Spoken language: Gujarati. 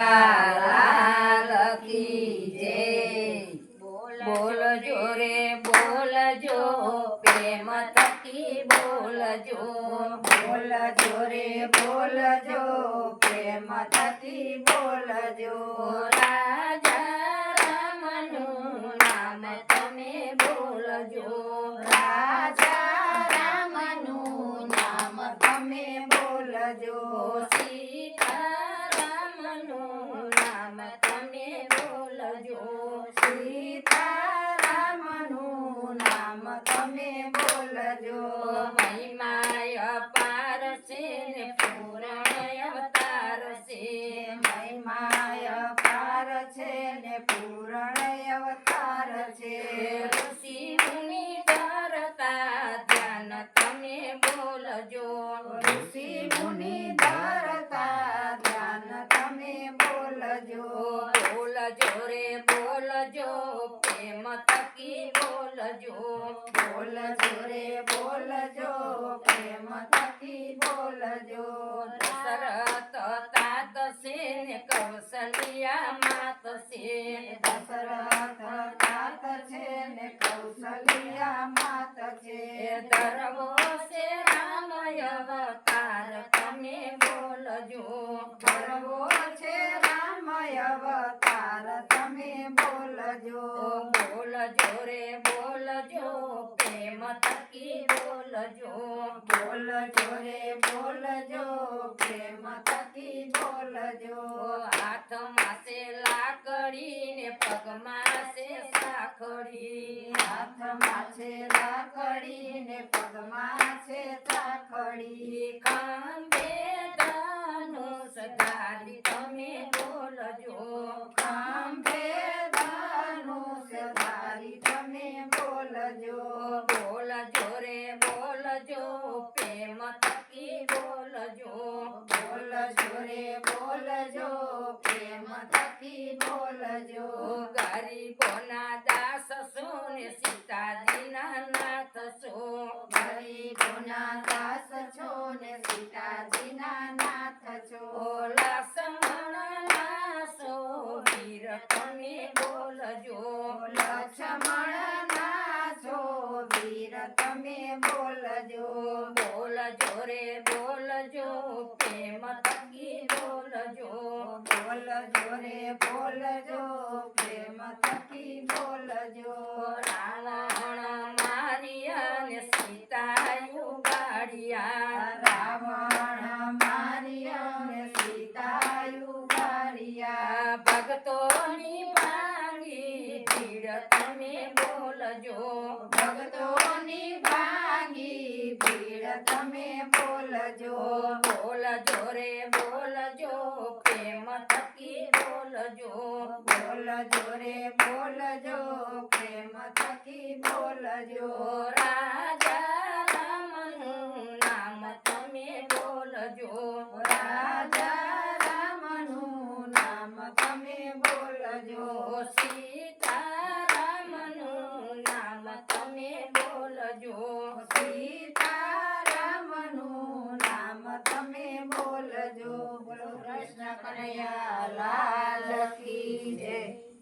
લાલ કી જય બોલજો રે બોલજો પ્રેમ થકી બોલજો બોલજો રે બોલજો પ્રેમ થકી બોલજો રાજા રામનું નામ તમે બોલજો રાજા રામનું નામ તમે બોલજો સીતારામનું નામ તમે બોલજો સીતારામનું નામ તમે બોલજો મહિમાય અપાર છે ને પૂરણ અવતાર છે મહિમાય અપાર છે ને પૂરણ અવતાર છે ઋષિ મુનિ ધરતા ધ્યાન તમે બોલજો ઋષિ મુનિ ધરતા ધ્યાન તમે બોલજો બોલજો રે બોલજો પ્રેમ થકી બોલજો બોલજો રે બોલજો પ્રેમ થકી બોલજો દશરથ તાત છે ને કૌશલ્યા માત છે દશરથ તાત છે ને કૌશલ્યા માત છે ધર્મો છે રામ અવતાર તમે બોલજો કરવો છે રામ અવતાર તમે બોલજો બોલજો રે બોલજો પ્રેમ થકી બોલજો બોલજો રે બોલજો પ્રેમ થકી બોલજો હાથમાં છે લાકડી ને પગમાં છે સાખડી હાથમાં છે લાકડી ને પગમાં છે સાખડી ખંભે ધનુષ ધારી તમે બોલજો ખંભે ધનુષ ધારી તમે બોલજો બોલજો રે બોલજો પ્રેમ થકી બોલજો બોલજો રે બોલજો પ્રેમ થકી બોલજો ગરીબોના દાસ છો ને સીતાજીના નાથ છો ગરીબોના દાસ છો ને સીતાજીના નાથ છો લક્ષ્મણના છો વીર તમે બોલજો લક્ષ્મણના છો વીર તમે બોલજો બોલજો રે બોલજો પ્રેમ થકી બોલજો બોલજો રે બોલજો પ્રેમ થકી બોલજો રાવણ માર્યા ને સીતા ઉગાડ્યા રાવણ માર્યા ને સીતા ઉગાડ્યા ભક્તોની ભાંગી ભીડ તમે બોલજો ભક્તોની ભાંગી ભીડ તમે બોલજો બોલજો રે બોલજો પ્રેમ થકી બોલજો બોલજો રે બોલજો પ્રેમ થકી બોલજો રાજા